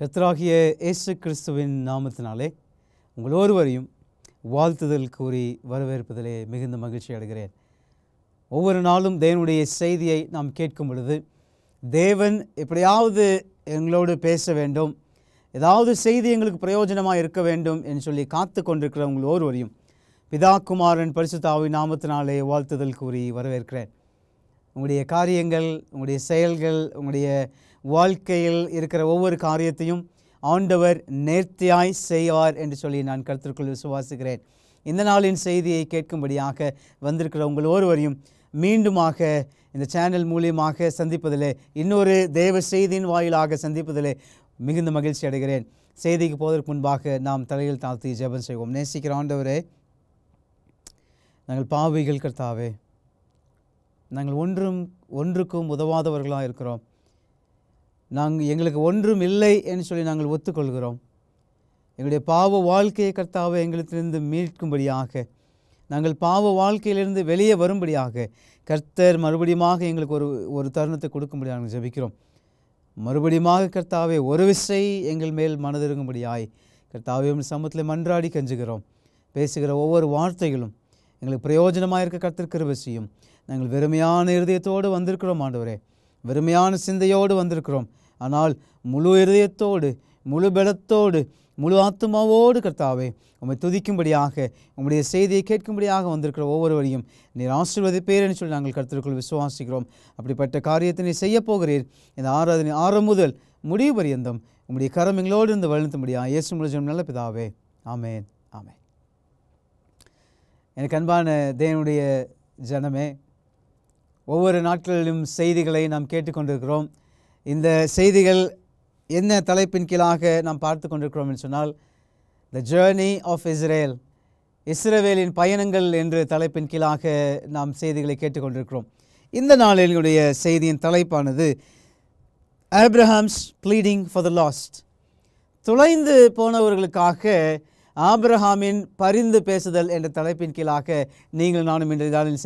கர்த்தராகிய இயேசு கிறிஸ்துவின் நாமத்தினாலே உங்கள் ஒருவரையும் வாழ்த்துதல் கூறி வரவேற்பதிலே மிகுந்த மகிழ்ச்சி அடைகிறேன். ஒவ்வொரு நாளும் தேவனுடைய செய்தியை நாம் கேட்கும் பொழுது தேவன் எப்படியாவது எங்களோடு பேச வேண்டும், ஏதாவது செய்தி எங்களுக்கு பிரயோஜனமாக இருக்க வேண்டும் என்று சொல்லி காத்து கொண்டிருக்கிற உங்கள் ஒருவரையும் பிதா குமாரன் பரிசுத்த ஆவியின் நாமத்தினாலே வாழ்த்துதல் கூறி வரவேற்கிறேன். உங்களுடைய காரியங்கள், உங்களுடைய செயல்கள், உங்களுடைய வாழ்க்கையில் இருக்கிற ஒவ்வொரு காரியத்தையும் ஆண்டவர் நேர்த்தியாய் செய்வார் என்று சொல்லி நான் கர்த்தருக்குள் விசுவாசிக்கிறேன். இந்த நாளின் செய்தியை கேட்கும்படியாக வந்திருக்கிற உங்கள் ஒருவரையும் மீண்டுமாக இந்த சேனல் மூலியமாக சந்திப்பதிலே, இன்னொரு தேவ செய்தியின் வாயிலாக சந்திப்பதிலே மிகுந்த மகிழ்ச்சி அடைகிறேன். செய்திக்கு போவதற்கு முன்பாக நாம் தலையில் தாழ்த்தி ஜெபம் செய்வோம். நேசிக்கிற ஆண்டவரே, நாங்கள் பாவிகள் கர்த்தாவே, நாங்கள் ஒன்றுக்கும் உதவாதவர்களாக இருக்கிறோம். எங்களுக்கு ஒன்றும் இல்லை என்று சொல்லி நாங்கள் ஒத்துக்கொள்கிறோம். எங்களுடைய பாவ வாழ்க்கையை கர்த்தாவே எங்களிடத்திலிருந்து மீட்கும்படியாக, நாங்கள் பாவ வாழ்க்கையிலிருந்து வெளியே வரும்படியாக கர்த்தர் மறுபடியுமாக எங்களுக்கு ஒரு தருணத்தை கொடுக்கும்படியாக நாங்கள் ஜெபிக்கிறோம். மறுபடியுமாக கர்த்தாவே ஒரு விசை எங்கள் மேல் மனதிருங்கும்படியாய் கர்த்தாவே சமூகத்தில் மன்றாடி கெஞ்சுகிறோம். பேசுகிற ஒவ்வொரு வார்த்தைகளும் எங்களுக்கு பிரயோஜனமாக இருக்க கர்த்தர் கிருபை செய்யும். நாங்கள் வெறுமையான இருதயத்தோடு வந்திருக்கிறோம் ஆண்டவரே, வெறுமையான சிந்தையோடு வந்திருக்கிறோம். ஆனால் முழு இருதயத்தோடு, முழு பலத்தோடு, முழு ஆத்மாவோடு கர்த்தாவே உம்மை துதிக்கும்படியாக, உம்முடைய செய்தியை கேட்கும்படியாக வந்திருக்கிற ஒவ்வொருவரையும் நீர் ஆசீர்வதிப்பீர் என்று சொல்லி நாங்கள் கர்த்தருக்குள் விசுவாசிக்கிறோம். அப்படிப்பட்ட காரியத்தை நீர் செய்ய போகிறீர். இந்த ஆராதனை ஆரம்பம் முதல் முடிவு பரியந்தம் உம்முடைய கரம் எங்களோடு இருந்து வழிநடத்தும்படியாக இயேசு மூலம் நல்ல பிதாவே, ஆமேன், ஆமேன். எனக்கு அன்பான தேவனுடைய ஜனமே, ஒவ்வொரு நாட்களிலும் செய்திகளை நாம் கேட்டுக்கொண்டிருக்கிறோம். இந்த செய்திகள் என்ன தலைப்பின் கீழாக நாம் பார்த்து கொண்டிருக்கிறோம் என்று சொன்னால், த ஜேர்னி ஆஃப் இஸ்ரேல், இஸ்ரவேலின் பயணங்கள் என்று தலைப்பின் கீழாக நாம் செய்திகளை கேட்டுக்கொண்டிருக்கிறோம். இந்த நாளினுடைய செய்தியின் தலைப்பானது Abraham's bleeding for the lost, தொலைந்து போனவர்களுக்காக ஆபிரகாமின் பரிந்து பேசுதல் என்ற தலைப்பின் கீழாக நீங்கள் நானும் இன்றைய நாளின்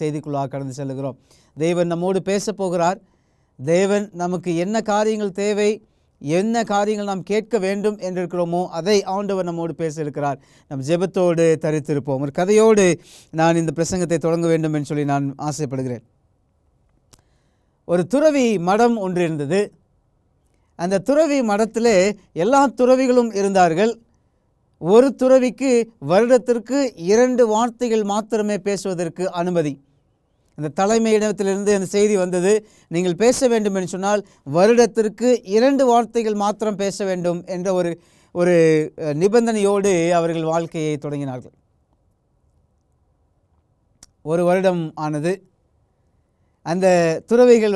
செய்திக்குள்ளாக கடந்து செல்கிறோம். தேவன் நம்மோடு பேச போகிறார். தேவன் நமக்கு என்ன காரியங்கள் தேவை, என்ன காரியங்கள் நாம் கேட்க வேண்டும் என்றிருக்கிறோமோ அதை ஆண்டவர் நம்மோடு பேச இருக்கிறார். நம் ஜெபத்தோடு தரித்திருப்போம். ஒரு கதையோடு நான் இந்த பிரசங்கத்தை தொடங்க வேண்டும் என்று சொல்லி நான் ஆசைப்படுகிறேன். ஒரு துறவி மடம் ஒன்று இருந்தது. அந்த துறவி மடத்திலே எல்லா துறவிகளும் இருந்தார்கள். ஒரு துறவிக்கு வருடத்திற்கு 2 வார்த்தைகள் மாத்திரமே பேசுவதற்கு அனுமதி. அந்த தலைமையிடத்திலிருந்து அந்த செய்தி வந்தது, நீங்கள் பேச வேண்டும் என்று சொன்னால் வருடத்திற்கு 2 வார்த்தைகள் மாத்திரம் பேச வேண்டும் என்ற ஒரு நிபந்தனையோடு அவர்கள் வாழ்க்கையை தொடங்கினார்கள். ஒரு வருடம் ஆனது. அந்த துறவிகள்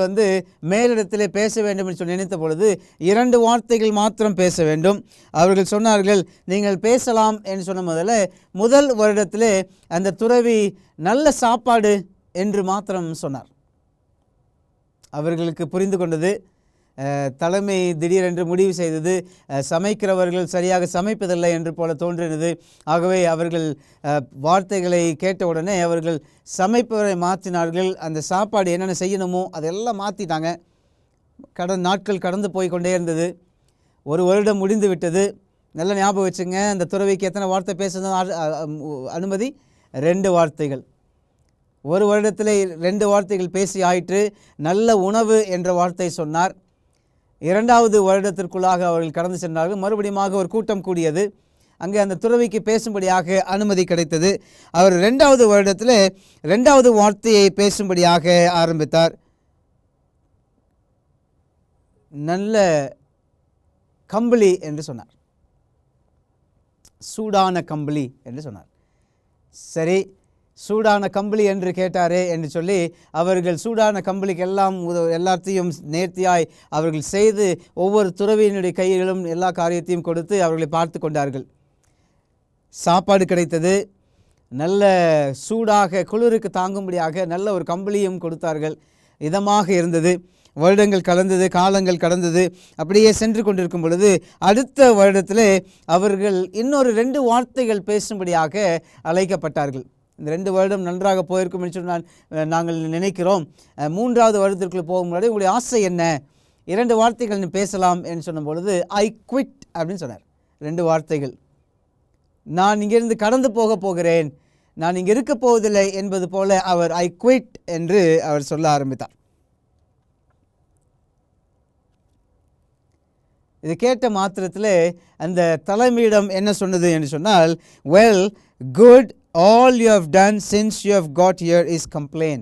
மேலிடத்திலே பேச வேண்டும் என்று சொல்லி நினைத்த பொழுது 2 வார்த்தைகள் மாத்திரம் பேச வேண்டும். அவர்கள் சொன்னார்கள், நீங்கள் பேசலாம் என்று சொன்ன முதல் வருடத்திலே அந்த துறவி நல்ல சாப்பாடு என்று மாத்திரம் சொன்னார். அவர்களுக்கு புரிந்து கொண்டது, தலைமை திடீரென்று முடிவு செய்தது, சமைக்கிறவர்கள் சரியாக சமைப்பதில்லை என்று போல தோன்றினது. ஆகவே அவர்கள் வார்த்தைகளை கேட்டவுடனே அவர்கள் சமைப்பவரை மாற்றினார்கள். அந்த சாப்பாடு என்னென்ன செய்யணுமோ அதெல்லாம் மாற்றிட்டாங்க. நாட்கள் கடந்து போய் கொண்டே இருந்தது. ஒரு வருடம் முடிந்து விட்டது. நல்ல ஞாபகம் வச்சுங்க, அந்த துறவிக்கு எத்தனை வார்த்தை பேசணும் அனுமதி? 2 வார்த்தைகள். ஒரு வருடத்தில் 2 வார்த்தைகள் பேசி ஆயிற்று. நல்ல உணவு என்ற வார்த்தை சொன்னார். 2வது வருடத்திற்குள்ளாக அவர்கள் கடந்து சென்றார்கள். மறுபடியும் ஒரு கூட்டம் கூடியது. அங்கே அந்த துறவிக்கு பேசும்படியாக அனுமதி கிடைத்தது. அவர் 2வது வருடத்தில் 2வது வார்த்தையை பேசும்படியாக ஆரம்பித்தார். நல்ல கம்பளி என்று சொன்னார். சூடான கம்பளி என்று சொன்னார். சரி, சூடான கம்பளி என்று கேட்டாரே என்று சொல்லி அவர்கள் சூடான கம்பளிக்கு எல்லாத்தையும் நேர்த்தியாய் அவர்கள் செய்து ஒவ்வொரு துறவியினுடைய கையிலும் எல்லா காரியத்தையும் கொடுத்து அவர்களை பார்த்து கொண்டார்கள். சாப்பாடு கிடைத்தது. நல்ல சூடாக குளிருக்கு தாங்கும்படியாக நல்ல ஒரு கம்பளியும் கொடுத்தார்கள். இதமாக இருந்தது. வருடங்கள் கடந்தது, காலங்கள் கடந்தது. அப்படியே சென்று கொண்டிருக்கும் பொழுது அடுத்த வருடத்திலே அவர்கள் இன்னொரு 2 வார்த்தைகள் பேசும்படியாக அழைக்கப்பட்டார்கள். இந்த 2 வருடம் நன்றாக போயிருக்கும் என்று நாங்கள் நினைக்கிறோம். 3வது வருடத்திற்குள் போகும் முன்னாடி உங்களுடைய ஆசை என்ன 2 வார்த்தைகள் நீ பேசலாம் என்று சொன்ன பொழுது ஐ குவிட் அப்படின்னு சொன்னார். 2 வார்த்தைகள். நான் இங்கிருந்து கடந்து போகிறேன், நான் இங்கே இருக்க போவதில்லை என்பது போல அவர் ஐ குவிட் என்று அவர் சொல்ல ஆரம்பித்தார். இது கேட்ட மாத்திரத்தில் அந்த தலைமையிடம் என்ன சொன்னது என்று சொன்னால், well good, all you have done since you have got here is complain.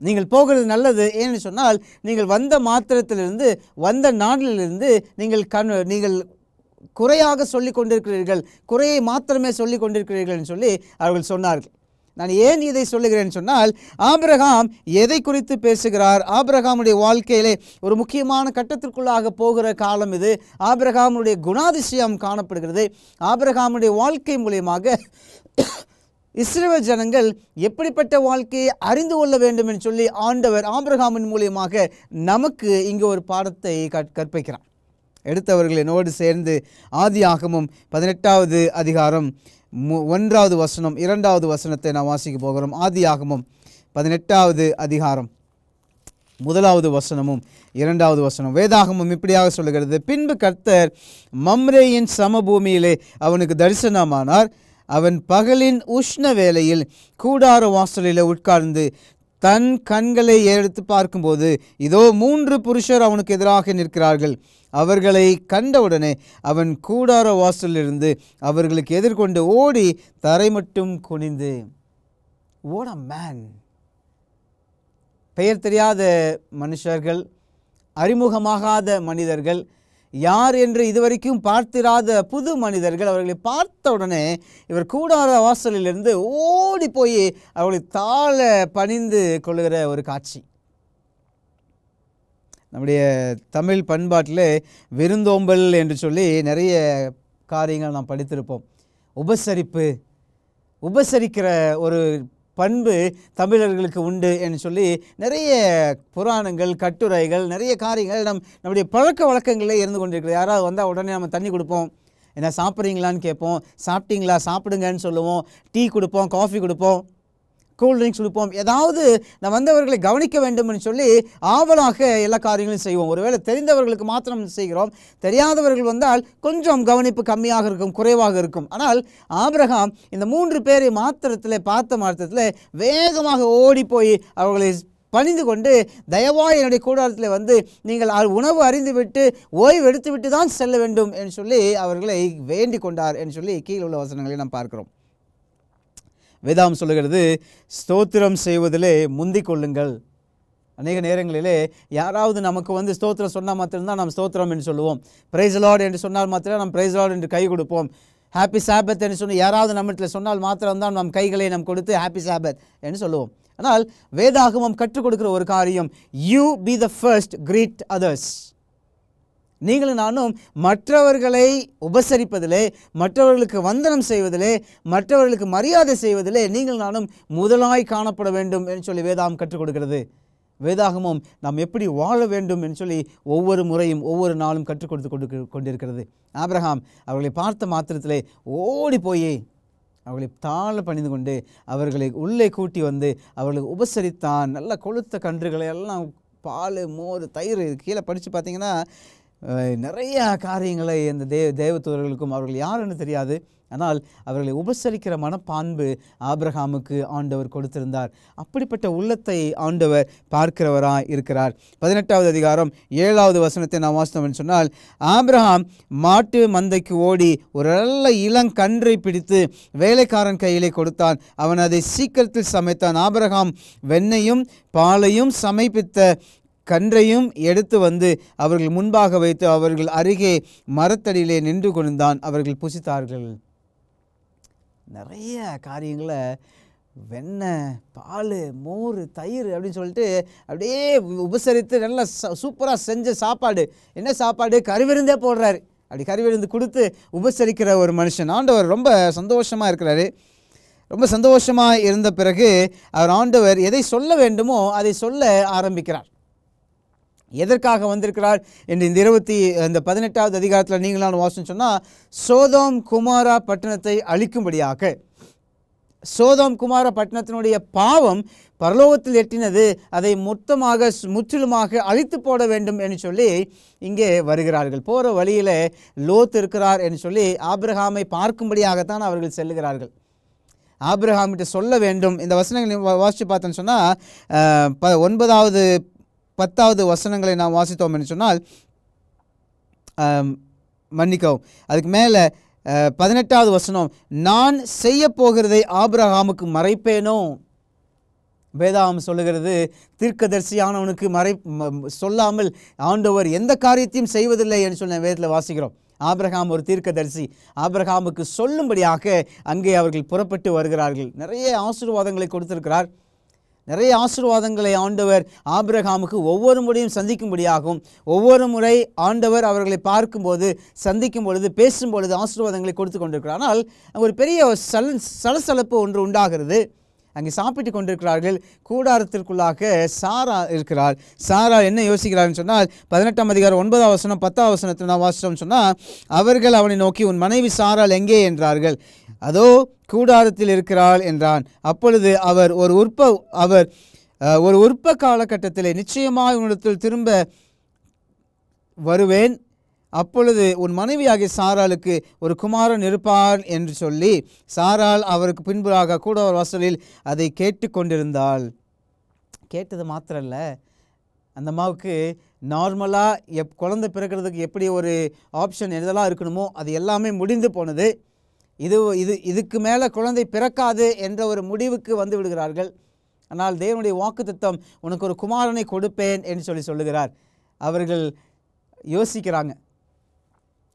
நீங்கள் போகிறது நல்லது. ஏன்னு சொன்னால் நீங்கள் வந்த மாத்திரத்திலிருந்து, வந்த நாளிலிருந்து நீங்கள் குறையாக சொல்லி கொண்டிருக்கிறீர்கள், குறையை மாத்திரமே சொல்லி கொண்டிருக்கிறீர்கள் என்று சொல்லி அவர்கள் சொன்னார்கள். நான் ஏன் இதை சொல்லுகிறேன் சொன்னால், ஆபிரகாம் எதை குறித்து பேசுகிறார்? ஆபிரகாமுடைய வாழ்க்கையிலே ஒரு முக்கியமான கட்டத்திற்குள்ளாக போகிற காலம் இது. ஆபிரகாமுடைய குணாதிசயம் காணப்படுகிறது. ஆபிரகாமுடைய வாழ்க்கை மூலியமாக இஸ்ரவேல் ஜனங்கள் எப்படிப்பட்ட வாழ்க்கையை அறிந்து கொள்ள வேண்டும் என்று சொல்லி ஆண்டவர் ஆபிரகாமின் மூலியமாக நமக்கு இங்கு ஒரு பாடத்தை கற்பிக்கிறார். எடுத்தவர்கள் என்னோடு சேர்ந்து ஆதியாகமம் 18வது அதிகாரம் 1வது வசனம் 2வது வசனத்தை நாம் வாசிக்க போகிறோம். ஆதியாகமம் 18வது அதிகாரம் 1வது வசனமும் 2வது வசனம். வேதாகமம் இப்படியாக சொல்லுகிறது, பின்பு கர்த்தர் மம்ரேயின் சமபூமியிலே அவனுக்கு தரிசனமானார். அவன் பகலின் உஷ்ண வேளையில் கூடார வாசலில் உட்கார்ந்து தன் கண்களை எடுத்து பார்க்கும்போது இதோ 3 புருஷர் அவனுக்கு எதிராக நிற்கிறார்கள். அவர்களை கண்டவுடனே அவன் கூடார வாசலிலிருந்து அவர்களுக்கு எதிர்கொண்டு ஓடி தரை மட்டும் குனிந்து, what a man! பெயர் தெரியாத மனுஷர்கள், அறிமுகமாகாத மனிதர்கள், யார் என்று இதுவரைக்கும் பார்த்திராத புது மனிதர்கள், அவர்களை பார்த்தவுடனே இவர் கூடார வாசலிலிருந்து ஓடி போய் அவர்களை தாழ பணிந்து கொள்ளுகிற ஒரு காட்சி. நம்முடைய தமிழ் பண்பாட்டில் விருந்தோம்பல் என்று சொல்லி நிறைய காரியங்கள் நாம் படித்திருப்போம். உபசரிக்கிற ஒரு பண்பு தமிழர்களுக்கு உண்டு என்று சொல்லி நிறைய புராணங்கள், கட்டுரைகள், நிறைய காரியங்கள் நம்முடைய பழக்க வழக்கங்களே இருந்து கொண்டிருக்கிறது. யாராவது வந்தால் உடனே நம்ம தண்ணி கொடுப்போம், என்ன சாப்பிட்றீங்களான்னு கேட்போம், சாப்பிட்டீங்களா சாப்பிடுங்கன்னு சொல்லுவோம், டீ கொடுப்போம், காஃபி கொடுப்போம், கூல்ட்ரிங்க்ஸ் கொடுப்போம். ஏதாவது நம்ம வந்தவர்களை கவனிக்க வேண்டும் என்று சொல்லி ஆவலாக எல்லா காரியங்களும் செய்வோம். ஒருவேளை தெரிந்தவர்களுக்கு மாத்திரம் செய்கிறோம், தெரியாதவர்கள் வந்தால் கொஞ்சம் கவனிப்பு கம்மியாக இருக்கும், குறைவாக இருக்கும். ஆனால் ஆபிரகாம் இந்த 3 பேரை பார்த்த மாத்திரத்தில் வேகமாக ஓடி போய் அவர்களை பணிந்து கொண்டு, தயவாய் என்னுடைய கூடாரத்தில் வந்து நீங்கள் உணவு அறிந்துவிட்டு ஓய்வு எடுத்துவிட்டு தான் செல்ல வேண்டும் என்று சொல்லி அவர்களை வேண்டிக் கொண்டார் என்று சொல்லி கீழே உள்ள வசனங்களை நாம் பார்க்கிறோம். வேதாம் சொல்லுகிறது, ஸ்தோத்திரம் செய்வதிலே முந்திக் கொள்ளுங்கள். அநேக நேரங்களிலே யாராவது நமக்கு வந்து ஸ்தோத்திரம் சொன்னால் மாத்திரம்தான் நாம் ஸ்தோத்திரம் என்று சொல்லுவோம். பிரைஸ் லார்ட் என்று சொன்னால் மாத்திரம் நாம் பிரைஸ் லார்ட் என்று கை கொடுப்போம். ஹாப்பி சாபத் என்று சொல்லி யாராவது நம்மிடத்தில் சொன்னால் மாத்திரம்தான் நாம் கைகளை நாம் கொடுத்து ஹாப்பி சாபத் என்று சொல்லுவோம். ஆனால் வேதாகமம் கற்றுக் கொடுக்கிற ஒரு காரியம், you be the first, greet others. நீங்களும் நானும் மற்றவர்களை உபசரிப்பதிலே, மற்றவர்களுக்கு வந்தனம் செய்வதிலே, மற்றவர்களுக்கு மரியாதை செய்வதிலே நீங்கள் நானும் முதலாய் காணப்பட வேண்டும் என்று சொல்லி வேதாகம் கற்றுக் கொடுக்கிறது. வேதாகமும் நாம் எப்படி வாழ வேண்டும் என்று சொல்லி ஒவ்வொரு முறையும் ஒவ்வொரு நாளும் கற்றுக் கொடுத்து கொண்டிருக்கிறது. ஆபிரகாம் அவர்களை பார்த்த மாத்திரத்திலே ஓடி போய் அவர்களை தாழ பணிந்து கொண்டு அவர்களை உள்ளே கூட்டி வந்து அவர்களுக்கு உபசரித்தான். நல்ல கொழுத்த கன்றுகளை எல்லாம், பால், மோர், தயிர், கீழே படித்து பார்த்தீங்கன்னா நிறைய காரியங்களை இந்த தேவதூதர்களுக்கும் அவர்கள் யாருன்னு தெரியாது. ஆனால் அவர்களை உபசரிக்கிற மனப்பான்பு ஆபிரகாமுக்கு ஆண்டவர் கொடுத்திருந்தார். அப்படிப்பட்ட உள்ளத்தை ஆண்டவர் பார்க்கிறவராய் இருக்கிறார். 18வது அதிகாரம் 7வது வசனத்தை நாம் வாசித்தோம் சொன்னால், ஆபிரகாம் மாட்டு மந்தைக்கு ஓடி ஒரு நல்ல இளங்கன்றை பிடித்து வேலைக்காரன் கையிலே கொடுத்தான். அவன் அதை சீக்கிரத்தில் சமைத்தான். ஆபிரகாம் வெண்ணையும் பாலையும் சமைப்பித்த கன்றையும் எடுத்து வந்து அவர்கள் முன்பாக வைத்து அவர்கள் அருகே மரத்தடியிலே நின்று கொண்டான். அவர்கள் புசித்தார்கள். நிறைய காரியங்களை வெண்ணெய், பால், மோர், தயிர் அப்படின்னு சொல்லிட்டு அப்படியே உபசரித்து நல்லா சூப்பராக செஞ்ச சாப்பாடு. என்ன சாப்பாடு? கறிவிருந்தே போடுறாரு. அப்படி கறிவிருந்து கொடுத்து உபசரிக்கிற ஒரு மனுஷன். ஆண்டவர் ரொம்ப சந்தோஷமாக இருக்கிறாரு. ரொம்ப சந்தோஷமாக இருந்த பிறகு அவர் ஆண்டவர் எதை சொல்ல வேண்டுமோ அதை சொல்ல ஆரம்பிக்கிறார். எதற்காக வந்திருக்கிறார் என்று இந்த 18வது அதிகாரத்தில் நீங்களான வாசம் சொன்னால், சோதோம் குமாரா பட்டணத்தை அழிக்கும்படியாக சோதோம் குமார பட்டணத்தினுடைய பாவம் பரலோகத்தில் எட்டினது, அதை மொத்தமாக முற்றிலுமாக அழித்து போட வேண்டும் என்று சொல்லி இங்கே வருகிறார்கள். போகிற வழியில் லோத் இருக்கிறார் என்று சொல்லி ஆபிரகாமை பார்க்கும்படியாகத்தான் அவர்கள் செல்லுகிறார்கள். ஆபிரகாமிட்ட சொல்ல வேண்டும். இந்த வசனங்களை வாசித்து பார்த்தோன்னு சொன்னால் 9வது 10வது வசனங்களை நாம் வாசித்தோம் என்று சொன்னால் மன்னிக்கவும், அதுக்கு மேலே 18வது வசனம், நான் செய்ய போகிறதை ஆபிரகாமுக்கு மறைப்பேனோ. வேதாகம் சொல்லுகிறது, தீர்க்கதரிசியானவனுக்கு சொல்லாமல் ஆண்டவர் எந்த காரியத்தையும் செய்வதில்லை என்று சொல்லி வேதத்தில் வாசிக்கிறோம். ஆபிரகாம் ஒரு தீர்க்கதரிசி. ஆபிரகாமுக்கு சொல்லும்படியாக அங்கே அவர்கள் புறப்பட்டு வருகிறார்கள். நிறைய ஆசீர்வாதங்களை கொடுத்திருக்கிறார். நிறைய ஆசீர்வாதங்களை ஆண்டவர் ஆபிரகாமுக்கு ஒவ்வொரு முறையும் சந்திக்கும்படியாகவும், ஒவ்வொரு முறை ஆண்டவர் அவர்களை பார்க்கும்போது, சந்திக்கும் பொழுது, பேசும் பொழுது ஆசீர்வாதங்களை கொடுத்து கொண்டிருக்கிறார். ஆனால் ஒரு பெரிய சலசலப்பு ஒன்று உண்டாகிறது. அங்கே சாப்பிட்டு கொண்டிருக்கிறார்கள். கூடாரத்திற்குள்ளாக சாரா இருக்கிறார். சாரா என்ன யோசிக்கிறார்னு சொன்னால் 18ஆம் அதிகாரம் 9வது வசனம் 10வது வசனத்தில் நான் வாசித்தோம் சொன்னால், அவர்கள் அவனை நோக்கி, உன் மனைவி சாராள் எங்கே என்றார்கள். அதோ கூடாரத்தில் இருக்கிறாள் என்றான். அப்பொழுது அவர் ஒரு உற்ப காலகட்டத்தில் நிச்சயமாக உன்னிடத்தில் திரும்ப வருவேன், அப்பொழுது உன் மனைவியாகிய சாராளுக்கு ஒரு குமாரன் இருப்பார் என்று சொல்லி சாராள் அவருக்கு பின்புறாக கூடார வாசலில் அதை கேட்டு கொண்டிருந்தாள். கேட்டது மாத்திரம் இல்லை, அந்த அம்மாவுக்கு நார்மலாக குழந்தை பிறக்கிறதுக்கு எப்படி ஒரு ஆப்ஷன் எதெல்லாம் இருக்கணுமோ அது எல்லாமே முடிந்து போனது. இதுக்கு மேலே குழந்தை பிறக்காது என்ற ஒரு முடிவுக்கு வந்து விடுகிறார்கள். ஆனால் தேவனுடைய வாக்குத்தத்தம், உனக்கு ஒரு குமாரனை கொடுப்பேன் என்று சொல்லுகிறார். அவர்கள் யோசிக்கிறாங்க,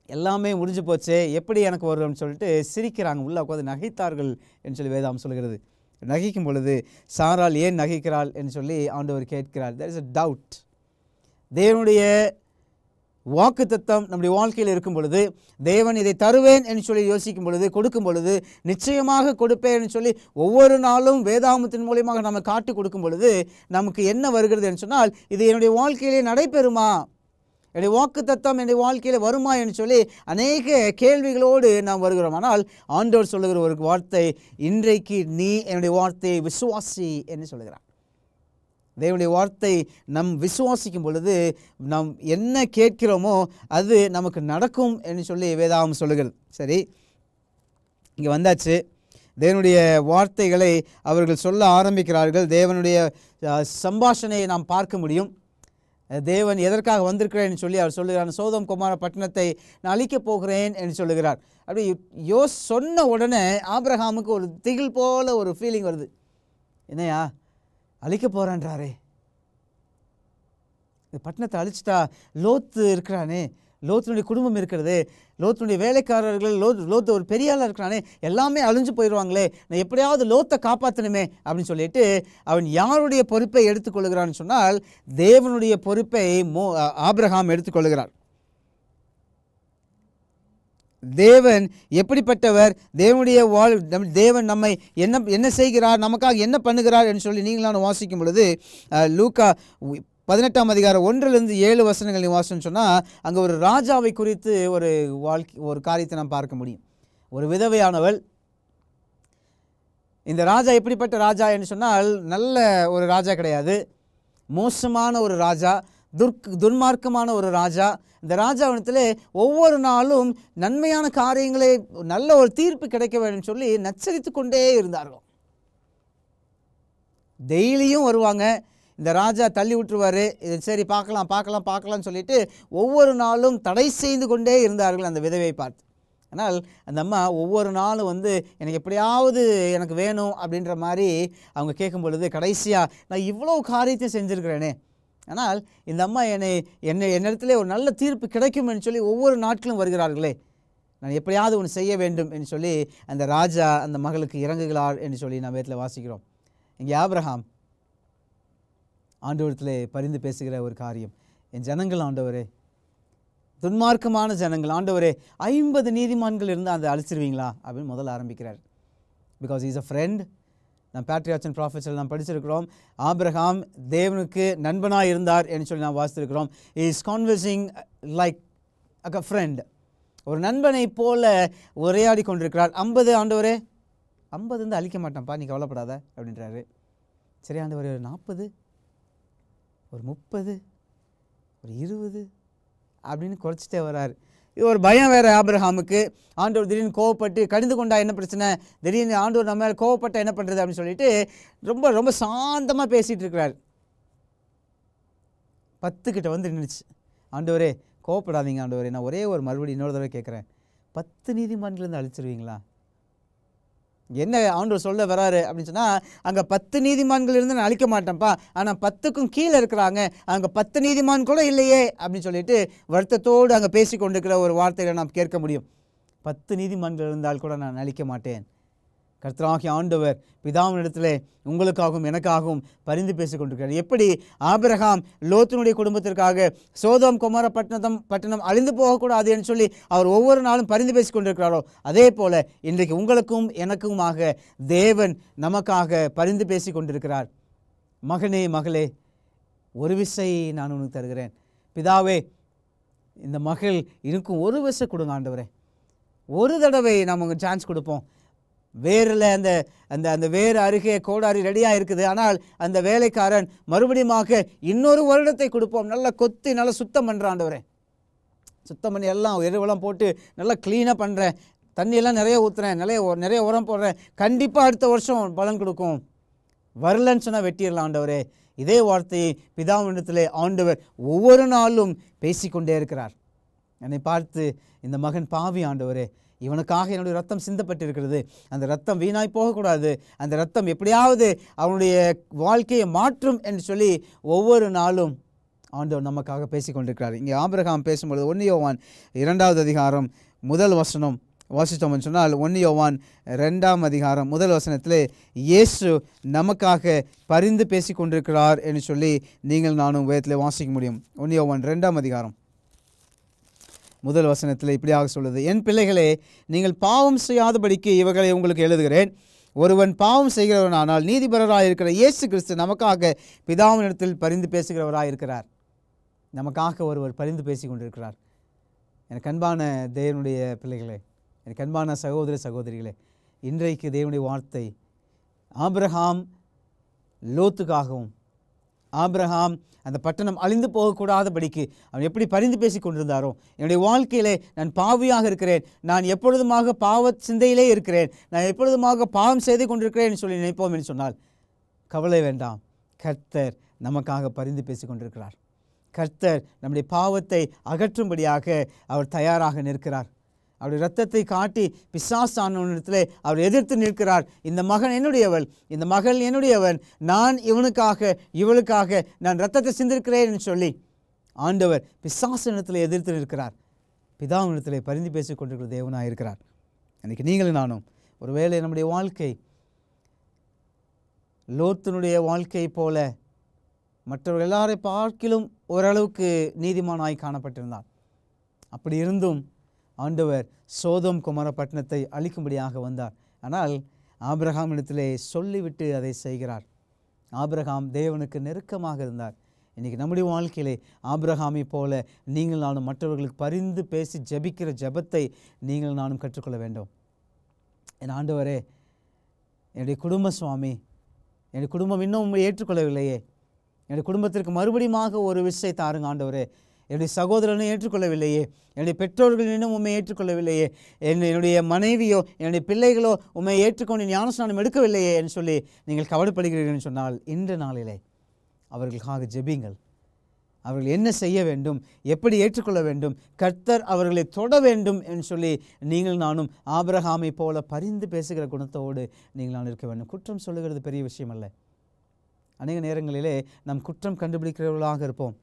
எல்லாமே முடிஞ்சு போச்சே, எப்படி எனக்கு வரும்னு சொல்லிட்டு சிரிக்கிறாங்க. உள்ளே உட்காந்து நகைத்தார்கள் என்று சொல்லி வேதாம் சொல்கிறது. நகைக்கும் பொழுது சாராள் ஏன் நகைக்கிறாள் என்று சொல்லி ஆண்டவர் கேட்கிறார். there is a doubt. தேவனுடைய வாக்குத்தத்தம் நம்முடைய வாழ்க்கையில் இருக்கும் பொழுது, தேவன் இதை தருவேன் என்று சொல்லி யோசிக்கும் பொழுது, கொடுக்கும் பொழுது, நிச்சயமாக கொடுப்பேன் என்று சொல்லி ஒவ்வொரு நாளும் வேதாகமத்தின் மூலியமாக நம்ம காட்டி கொடுக்கும் பொழுது நமக்கு என்ன வருகிறது என்று சொன்னால், இது என்னுடைய வாழ்க்கையிலே நடைபெறுமா, என்னுடைய வாக்குத்தத்தம் என்னுடைய வாழ்க்கையில் வருமா என்று சொல்லி அநேக கேள்விகளோடு நாம் வருகிறோம். ஆனால் ஆண்டவர் சொல்லுகிற ஒரு வார்த்தை, இன்றைக்கு நீ என்னுடைய வார்த்தையை விசுவாசி என்று சொல்லுகிறார். தேவனுடைய வார்த்தை நம் விசுவாசிக்கும் பொழுது நாம் என்ன கேட்கிறோமோ அது நமக்கு நடக்கும் என்று சொல்லி வேதாகம் சொல்லுகிறது. சரி, இங்கே வந்தாச்சு. தேவனுடைய வார்த்தைகளை அவர்கள் சொல்ல ஆரம்பிக்கிறார்கள். தேவனுடைய சம்பாஷணையை நாம் பார்க்க முடியும். தேவன் எதற்காக வந்திருக்கிறேன் சொல்லி அவர் சொல்லுகிறார். சோதோம் குமார பட்டணத்தை நான் அழிக்கப் போகிறேன் என்று சொல்லுகிறார். அப்படி சொன்ன உடனே ஆபிரகாமுக்கு ஒரு திகில் போல ஒரு ஃபீலிங் வருது. என்னையா அழிக்க போகிறான்றாரே, இந்த பட்டணத்தை அழிச்சிட்டா லோத்து இருக்கிறானே, லோத்தினுடைய குடும்பம் இருக்கிறது, லோத்தினுடைய வேலைக்காரர்கள், லோத்து ஒரு பெரிய ஆளாக இருக்கிறானே, எல்லாமே அழிஞ்சு போயிடுவாங்களே, நான் எப்படியாவது லோத்தை காப்பாற்றணுமே அப்படின்னு சொல்லிட்டு அவன் யாருடைய பொறுப்பை எடுத்துக்கொள்கிறான்னு சொன்னால் தேவனுடைய பொறுப்பை ஆபிரகாம் எடுத்துக்கொள்கிறார். தேவன் எப்படிப்பட்டவர், தேவனுடைய தேவன் நம்மை என்ன செய்கிறார், நமக்காக என்ன பண்ணுகிறார் என்று சொல்லி நீங்களாம் வாசிக்கும் பொழுது லூக்கா 18ஆம் அதிகாரம் 1லிருந்து 7 வசனங்களை வாசம் சொன்னால் அங்கே ஒரு ராஜாவை குறித்து ஒரு காரியத்தை நாம் பார்க்க முடியும். ஒரு விதவையானவள். இந்த ராஜா எப்படிப்பட்ட ராஜா என்று சொன்னால் நல்ல ஒரு ராஜா கிடையாது, மோசமான ஒரு ராஜா, துன்மார்க்கமான ஒரு ராஜா. இந்த ராஜாவினத்தில் ஒவ்வொரு நாளும் நன்மையான காரியங்களை, நல்ல ஒரு தீர்ப்பு கிடைக்க வேண்டும் சொல்லி நச்சரித்து கொண்டே இருந்தார்கள். டெய்லியும் வருவாங்க, இந்த ராஜா தள்ளி விட்டுருவார், இது சரி பார்க்கலாம்னு சொல்லிட்டு ஒவ்வொரு நாளும் தடை செய்து கொண்டே இருந்தார்கள் அந்த விதவையை பார்த்து. ஆனால் அந்த அம்மா ஒவ்வொரு நாளும் எனக்கு எப்படியாவது எனக்கு வேணும் அப்படின்ற மாதிரி அவங்க கேட்கும் பொழுது, கடைசியாக நான் இவ்வளோ காரியத்தையும் செஞ்சுருக்கிறேனே, ஆனால் இந்த அம்மா என்னிடத்துல ஒரு நல்ல தீர்ப்பு கிடைக்கும் என்று சொல்லி ஒவ்வொரு நாட்களும் வருகிறார்களே, நான் எப்படியாவது ஒன்று செய்ய வேண்டும் என்று சொல்லி அந்த ராஜா அந்த மகளுக்கு இறங்குகிறார் என்று சொல்லி நாம் வேதத்தில் வாசிக்கிறோம். இங்கே ஆபிரகாம் ஆண்டவரத்தில் பரிந்து பேசுகிற ஒரு காரியம், என் ஜனங்கள் ஆண்டவரே, துன்மார்க்கமான ஜனங்கள் ஆண்டவரே, 50 நீதிமான்கள் இருந்தால் அதை அழிச்சிருவீங்களா அப்படின்னு முதல்ல ஆரம்பிக்கிறார். Because is a friend. நாம் பேட்ரியாட்ஸ் அண்ட் ப்ராஃபிட்ஸில் நாம் படிச்சிருக்கிறோம், ஆபிரகாம் தேவனுக்கு நண்பனாக இருந்தார் என்று சொல்லி நாம் வாசித்திருக்கிறோம். Is conversing like a friend, ஒரு நண்பனை போல உரையாடி கொண்டிருக்கிறார். 50 ஆண்டவரே 50 வந்து அழிக்க மாட்டான்ப்பா, நீ கவலைப்படாத அப்படின்றாரு. சரி ஆண்டவர், ஒரு 40, ஒரு 30, ஒரு 20 அப்படின்னு குறைச்சிட்டே வர்றாரு. இது ஒரு பயம் வேறு ஆபிரகாமுக்கு. ஆண்டவர் திடீர்னு கோவப்பட்டு கடிந்து கொண்டா என்ன பிரச்சனை, திடீர்னு ஆண்டவர் நம்ம மேலே கோவப்பட்ட என்ன பண்ணுறது அப்படின்னு சொல்லிட்டு ரொம்ப ரொம்ப சாந்தமாக பேசிகிட்டு இருக்கிறார். 10 கிட்ட வந்து நின்றுச்சு. ஆண்டவரே கோவப்படாதீங்க ஆண்டவரே, நான் ஒரே ஒரு மறுபடியும் இன்னொரு தடவை கேட்குறேன், 10 நீதிமான்களிருந்து அழிச்சிருவீங்களா? என்ன ஆண்டவர் சொல்ல வராரு அப்படின்னு சொன்னால், அங்கே 10 நீதிமான்கள் இருந்து நான் அழிக்க மாட்டேன்ப்பா, ஆனால் 10க்கும் கீழே இருக்கிறாங்க, அங்கே 10 நீதிமான் கூட இல்லையே அப்படின்னு சொல்லிட்டு வருத்தத்தோடு அங்கே பேசி கொண்டிருக்கிற ஒரு வார்த்தைகளை நாம் கேட்க முடியும். 10 நீதிமான்கள் இருந்தால் கூட நான் அழிக்க மாட்டேன். கர்த்தராகிய ஆண்டவர் பிதாவினிடத்திலே உங்களுக்காகவும் எனக்காகவும் பரிந்து பேசி கொண்டிருக்கிறார். எப்படி ஆபிரகாம் லோத்தினுடைய குடும்பத்திற்காக சோதோம் கொமோரா பட்டணம் அழிந்து போகக்கூடாது என்று சொல்லி அவர் ஒவ்வொரு நாளும் பரிந்து பேசி கொண்டிருக்கிறாரோ, அதே போல இன்றைக்கு உங்களுக்கும் எனக்குமாக தேவன் நமக்காக பரிந்து பேசி கொண்டிருக்கிறார். மகனே மகளே, ஒரு விசை நான் உனக்கு தருகிறேன். பிதாவே, இந்த மகள் எனக்கும் ஒரு விசை கொடுங்க ஆண்டவரே, ஒரு தடவை நாம் உங்கள் சான்ஸ் கொடுப்போம். வேரில் அந்த அந்த அந்த வேறு அருகே கோடாரி ரெடியாக இருக்குது, ஆனால் அந்த வேலைக்காரன் மறுபடியுமாக இன்னொரு வருடத்தை கொடுப்போம், நல்லா கொத்தி நல்லா சுத்தம் பண்ணுற ஆண்டவரே, சுத்தம் பண்ணி எல்லாம் எருவெல்லாம் போட்டு நல்லா க்ளீனாக பண்ணுறேன், தண்ணியெல்லாம் நிறைய ஊற்றுறேன், நிறைய உரம் போடுறேன், கண்டிப்பாக அடுத்த வருஷம் பலன் கொடுக்கும். வரலன்னு சொன்னால் வெட்டிடலாம் ஆண்டவரே. இதே வார்த்தையை பிதாவினிடத்திலே ஆண்டவர் ஒவ்வொரு நாளும் பேசிக்கொண்டே இருக்கிறார். என்னை பார்த்து, இந்த மகன் பாவி ஆண்டவரே, இவனுக்காக என்னுடைய ரத்தம் சிந்தப்பட்டிருக்கிறது, அந்த ரத்தம் வீணாய் போகக்கூடாது, அந்த ரத்தம் எப்படியாவது அவனுடைய வாழ்க்கையை மாற்றும் என்று சொல்லி ஒவ்வொரு நாளும் ஆண்டவர் நமக்காக பேசிக்கொண்டிருக்கிறார். இங்கே ஆபிரகாம் பேசும்பொழுது 1 யோவான் 2வது அதிகாரம் 1 வசனம் வாசித்தோம்னு சொன்னால், 1 யோவான் 2ஆம் அதிகாரம் 1 வசனத்திலே இயேசு நமக்காக பரிந்து பேசி கொண்டிருக்கிறார் என்று சொல்லி நீங்கள் நானும் வேதத்தில் வாசிக்க முடியும். 1 யோவான் 2ஆம் அதிகாரம் 1 வசனத்தில் இப்படியாக சொல்லுது, என் பிள்ளைகளே, நீங்கள் பாவம் செய்யாதபடிக்கு இவர்களை உங்களுக்கு எழுதுகிறேன். ஒருவன் பாவம் செய்கிறவனானால் நீதிபரராயிருக்கிற இயேசு கிறிஸ்து நமக்காக பிதாவினிடத்தில் பரிந்து பேசுகிறவராயிருக்கிறார். நமக்காக ஒருவர் பரிந்து பேசி கொண்டிருக்கிறார். எனக்கு அன்பான தேவனுடைய பிள்ளைகளே, எனக்கு அன்பான சகோதர சகோதரிகளே, இன்றைக்கு தேவனுடைய வார்த்தை ஆபிரகாம் லோத்துக்காகவும், ஆபிரகாம் அந்த பட்டணம் அழிந்து போகக்கூடாதபடிக்கு அவன் எப்படி பரிந்து பேசி கொண்டிருந்தாரோ, என்னுடைய வாழ்க்கையிலே நான் பாவியாக இருக்கிறேன், நான் எப்பொழுதுமாக பாவ சிந்தையிலே இருக்கிறேன், நான் எப்பொழுதுமாக பாவம் செய்து கொண்டிருக்கிறேன் சொல்லி நினைப்போம் என்று சொன்னால் கவலை வேண்டாம். கர்த்தர் நமக்காக பரிந்து பேசி கொண்டிருக்கிறார். கர்த்தர் நம்முடைய பாவத்தை அகற்றும்படியாக அவர் தயாராக நிற்கிறார். அவருடைய இரத்தத்தை காட்டி பிசாசானவனிடத்திலே அவர் எதிர்த்து நிற்கிறார். இந்த மகன் என்னுடையவள், இந்த மகள் என்னுடையவன், நான் இவனுக்காக இவளுக்காக நான் இரத்தத்தை சிந்திருக்கிறேன் என்று சொல்லி ஆண்டவர் பிசாசனிடத்தில் எதிர்த்து நிற்கிறார். பிதாவினிடத்திலே பரிந்து பேசி கொண்டிருக்கிற தேவனாக இருக்கிறார். அன்றைக்கி நீங்களும் நானும் ஒருவேளை நம்முடைய வாழ்க்கை லோத்தினுடைய வாழ்க்கை போல மற்றவர்கள் எல்லாரை பார்க்கிலும் ஓரளவுக்கு நீதிமானாய் காணப்பட்டிருந்தார். அப்படி இருந்தும் ஆண்டவர் சோதோம் கொமோரா பட்டணத்தை அழிக்கும்படியாக வந்தார். ஆனால் ஆபிரகாமிடத்திலே சொல்லிவிட்டு அதை செய்கிறார். ஆபிரகாம் தேவனுக்கு நெருக்கமாக இருந்தார். இன்றைக்கி நம்முடைய வாழ்க்கையிலே ஆபிரகாமை போல நீங்கள் நானும் மற்றவர்களுக்கு பரிந்து பேசி ஜெபிக்கிற ஜெபத்தை நீங்கள் நானும் கற்றுக்கொள்ள வேண்டும். என் ஆண்டவரே, என்னுடைய குடும்ப சுவாமி, என்னுடைய குடும்பம் இன்னும் உண்மை ஏற்றுக்கொள்ளவில்லையே, என்னுடைய குடும்பத்திற்கு மறுபடியுமாக ஒரு விஷயத்தை தாருங்க ஆண்டவரே, என்னுடைய சகோதரனை ஏற்றுக்கொள்ளவில்லையே, என்னுடைய பெற்றோர்கள் இன்னும் உண்மை ஏற்றுக்கொள்ளவில்லையே, என்னுடைய மனைவியோ என்னுடைய பிள்ளைகளோ உண்மை ஏற்றுக்கொண்டு ஞானஸ்நானம் எடுக்கவில்லையே என்று சொல்லி நீங்கள் கவலைப்படுகிறீர்கள் என்று சொன்னால், இன்று நாளிலே அவர்களுக்காக ஜெபிங்கள். அவர்கள் என்ன செய்ய வேண்டும், எப்படி ஏற்றுக்கொள்ள வேண்டும், கர்த்தர் அவர்களை தொட வேண்டும் என்று சொல்லி நீங்கள் நானும் ஆபிரகாமை போல பரிந்து பேசுகிற குணத்தோடு நீங்கள் நான் இருக்க வேண்டும். குற்றம் சொல்லுகிறது பெரிய விஷயம் அல்ல. அநேக நேரங்களிலே நாம் குற்றம் கண்டுபிடிக்கிறவர்களாக இருப்போம்.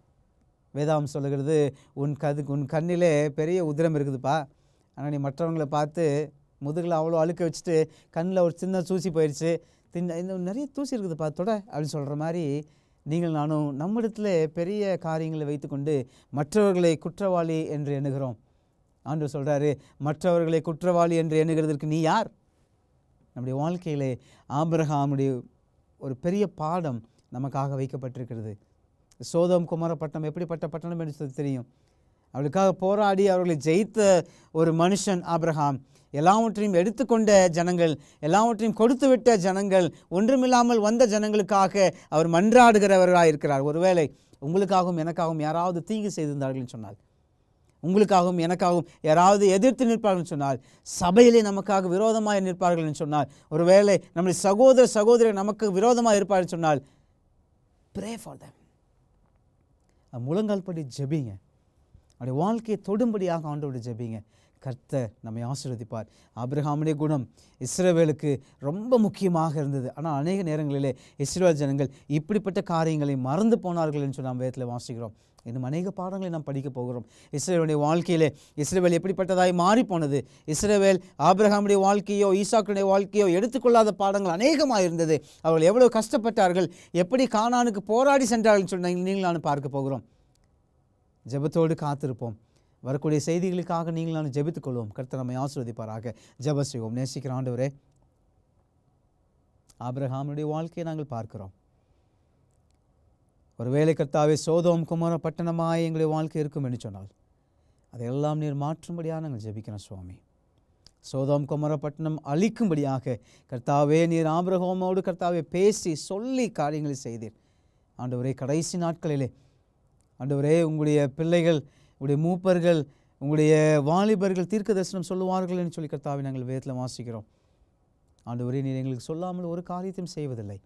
வேதாம் சொல்லுகிறது, உன் கண்ணிலே பெரிய உதிரம் இருக்குதுப்பா, ஆனால் நீ மற்றவங்களை பார்த்து முதுகில் அவ்வளோ அழுக்க வச்சுட்டு கண்ணில் ஒரு சின்ன தூசி போயிடுச்சு, இன்னும் நிறைய தூசி இருக்குதுப்பா தொட அப்படின்னு சொல்கிற மாதிரி நீங்கள் நானும் நம்மிடத்தில் பெரிய காரியங்களை வைத்துக்கொண்டு மற்றவர்களை குற்றவாளி என்று எண்ணுகிறோம். ஆண்டவர் சொல்கிறாரு, மற்றவர்களை குற்றவாளி என்று எண்ணுகிறதற்கு நீ யார்? நம்முடைய வாழ்க்கையிலே ஆபிரகாமுடைய ஒரு பெரிய பாடம் நமக்காக வைக்கப்பட்டிருக்கிறது. சோதோம் கொமோரா பட்டணம் எப்படிப்பட்ட பட்டணம் என்று தெரியும். அவளுக்காக போராடி அவர்களை ஜெயித்த ஒரு மனுஷன் ஆபிரகாம். எல்லாவற்றையும் எடுத்துக்கொண்ட ஜனங்கள், எல்லாவற்றையும் கொடுத்துவிட்ட ஜனங்கள், ஒன்றுமில்லாமல் வந்த ஜனங்களுக்காக அவர் மன்றாடுகிறவராக இருக்கிறார். ஒருவேளை உங்களுக்காகவும் எனக்காகவும் யாராவது தீங்கு செய்திருந்தார்கள் சொன்னால், உங்களுக்காகவும் எனக்காகவும் யாராவது எதிர்த்து நிற்பார்கள் சொன்னால், சபையிலே நமக்காக விரோதமாக நிற்பார்கள் என்று சொன்னால், ஒருவேளை நம்முடைய சகோதர சகோதரர் நமக்கு விரோதமாக இருப்பார்கள் சொன்னால், pray for them. முழங்கால் படி ஜெபிங்க. அவருடைய வாழ்க்கையை தொடும்படியாக ஆண்டவருடைய ஜெபிங்க. கர்த்தர் நம்மை ஆசீர்வதிப்பார். ஆபிரகாமுடைய குணம் இஸ்ரவேலுக்கு ரொம்ப முக்கியமாக இருந்தது. ஆனால் அநேக நேரங்களிலே இஸ்ரவேல் ஜனங்கள் இப்படிப்பட்ட காரியங்களை மறந்து போனார்கள் என்று நாம் வேதத்தில் வாசிக்கிறோம். இன்னும் அநேக பாடங்களை நாம் படிக்க போகிறோம். இஸ்ரவேலுடைய வாழ்க்கையிலே இஸ்ரவேல் எப்படிப்பட்டதாய் மாறி போனது, இஸ்ரவேல் ஆபிரகாமுடைய வாழ்க்கையோ ஈசாக்குடைய வாழ்க்கையோ எடுத்துக்கொள்ளாத பாடங்கள் அநேகமாக இருந்தது. அவர்கள் எவ்வளவு கஷ்டப்பட்டார்கள், எப்படி கானானுக்கு போராடி சென்றார்கள் சொன்ன நீங்கள் நான் பார்க்க போகிறோம். ஜெபத்தோடு காத்திருப்போம். வரக்கூடிய செய்திகளுக்காக நீங்கள் நான் ஜெபித்துக் கொள்வோம். கர்த்தர் நம்மை ஆசீர்வதிப்பாராக. ஜெபம் செய்வோம். நேசிக்கிற ஆண்டவரே, ஆபிரகாமுடைய வாழ்க்கையை நாங்கள் பார்க்கிறோம். ஒருவேளை கர்த்தாவே சோதோம் குமார பட்டணமாய் எங்களுடைய வாழ்க்கை இருக்கும் என்று சொன்னால் அதையெல்லாம் நீர் மாற்றும்படியாக நாங்கள் ஜெபிக்கிறோம் சுவாமி. சோதோம் குமார பட்டணம் அழிக்கும்படியாக கர்த்தாவே நீர் ஆபிரகாமோடு கர்த்தாவே பேசி சொல்லி காரியங்களை செய்தீர். ஆண்டவரே, கடைசி நாட்களிலே ஆண்டவரே உங்களுடைய பிள்ளைகள், உங்களுடைய மூப்பர்கள், உங்களுடைய வாலிபர்கள் தீர்க்க தரிசனம் சொல்லுவார்கள் என்று சொல்லி கர்த்தாவே நாங்கள் வேதத்தில் வாசிக்கிறோம். ஆண்டவரே, நீர் எங்களுக்கு சொல்லாமல் ஒரு காரியத்தையும் செய்வதில்லை.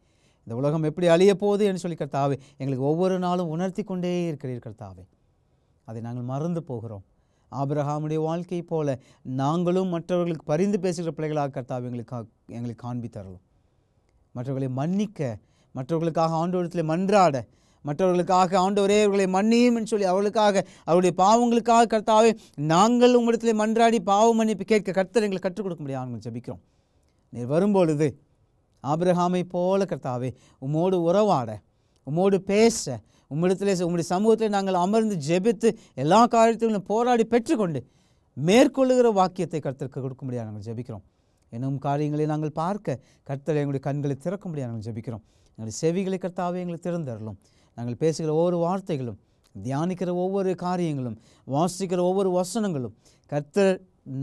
இந்த உலகம் எப்படி அழிய போகுது என்று சொல்லி கர்த்தாவே எங்களுக்கு ஒவ்வொரு நாளும் உணர்த்தி கொண்டே இருக்கிறீர் கர்த்தாவே. அதை நாங்கள் மறந்து போகிறோம். ஆபிரகாமுடைய வாழ்க்கையை போல நாங்களும் மற்றவர்களுக்கு பரிந்து பேசுகிற பிள்ளைகளாக கர்த்தாவே எங்களுக்கு காண்பித்தரலும். மற்றவர்களை மன்னிக்க, மற்றவர்களுக்காக ஆண்டவரிடத்தில் மன்றாட, மற்றவர்களுக்காக ஆண்டவரே அவர்களை மன்னியும் என்று சொல்லி அவர்களுக்காக அவருடைய பாவங்களுக்காக கர்த்தாவே நாங்கள் உங்களிடத்தில் மன்றாடி பாவ மன்னிப்பு கேட்க கர்த்தர் எங்களை கற்றுக் கொடுக்க முடியாது நாங்கள் ஜெபிக்கிறோம். நீர் வரும்பொழுது ஆபிரகாமை போல கர்த்தாவே உம்மோடு உறவாட, உம்மோடு பேச, உம்முடைய சமூகத்தில் நாங்கள் அமர்ந்து ஜெபித்து எல்லா காரியத்திலும் போராடி பெற்றுக்கொண்டு மேற்கொள்ளுகிற வாக்கியத்தை கர்த்தருக்கு கொடுக்க முடியாது நாங்கள் ஜெபிக்கிறோம். என்னும் காரியங்களை நாங்கள் பார்க்க கர்த்தர் எங்களுடைய கண்களை திறக்க முடியாது நாங்கள் ஜெபிக்கிறோம். எங்களுடைய செவிகளை கர்த்தாவே எங்களை திறந்தரலும். நாங்கள் பேசுகிற ஒவ்வொரு வார்த்தைகளும், தியானிக்கிற ஒவ்வொரு காரியங்களும், வாசிக்கிற ஒவ்வொரு வசனங்களும் கர்த்தர்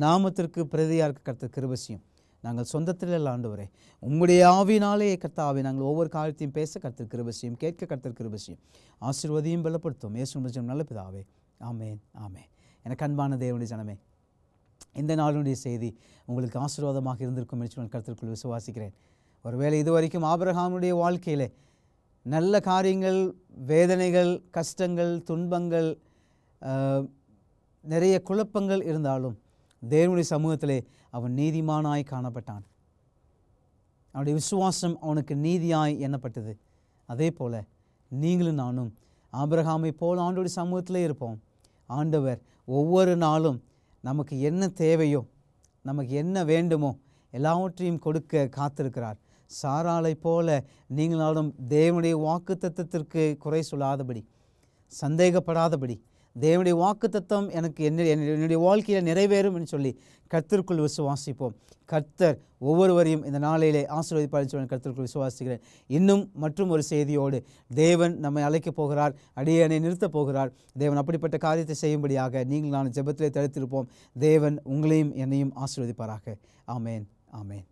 நாமத்திற்கு பிரதியாக இருக்க கர்த்தர் கிருபை செய்யும். நாங்கள் சொந்தத்தில் இல்லை ஆண்டவரே, உம்முடைய ஆவினாலே கர்த்தாவே நாங்கள் ஒவ்வொரு காரியத்தையும் பேச கர்த்தர் கிருபை செய்யும், கேட்க கர்த்தர் கிருபை செய்யும். ஆசீர்வதியும் பலப்படுத்தும். இயேசுவின் நல்ல பிதாவே, ஆமேன் ஆமேன். எனக்கு அன்பான தேவனுடைய ஜனமே, இந்த நாளுடைய செய்தி உங்களுக்கு ஆசீர்வாதமாக இருந்திருக்கும் என்று நான் கர்த்தருக்குள் விசுவாசிக்கிறேன். ஒருவேளை இதுவரைக்கும் ஆபிரகாமுடைய வாழ்க்கையிலே நல்ல காரியங்கள், வேதனைகள், கஷ்டங்கள், துன்பங்கள், நிறைய குழப்பங்கள் இருந்தாலும் தேவனுடைய சமூகத்திலே அவன் நீதிமானாய் காணப்பட்டான். அவனுடைய விசுவாசம் அவனுக்கு நீதியாய் எண்ணப்பட்டது. அதே போல் நீங்களும் நானும் ஆபிரகாமை போல் ஆண்டவருடைய சமூகத்திலே இருப்போம். ஆண்டவர் ஒவ்வொரு நாளும் நமக்கு என்ன தேவையோ, நமக்கு என்ன வேண்டுமோ எல்லாவற்றையும் கொடுக்க காத்திருக்கிறார். சாராளை போல நீங்களும் தேவனுடைய வாக்குத்தத்தத்திற்கு குறை சொல்லாதபடி, சந்தேகப்படாதபடி, தேவனுடைய வாக்குத்தத்தம் எனக்கு என்னுடைய வாழ்க்கையில் நிறைவேறும் என்று சொல்லி கர்த்தருக்குள் விசுவாசிப்போம். கர்த்தர் ஒவ்வொருவரையும் இந்த நாளிலே ஆசீர்வதிப்பார் சொல்லி கர்த்தருக்குள் விசுவாசிக்கிறேன். இன்னும் மற்றும் ஒரு செய்தியோடு தேவன் நம்மை அழைக்கப் போகிறார், அடியேனை நிறுத்தப் போகிறார். தேவன் அப்படிப்பட்ட காரியத்தை செய்யும்படியாக நீங்கள் நான் ஜெபத்திலே தடுத்திருப்போம். தேவன் உங்களையும் என்னையும் ஆசீர்வதிப்பாராக. ஆமேன் ஆமேன்.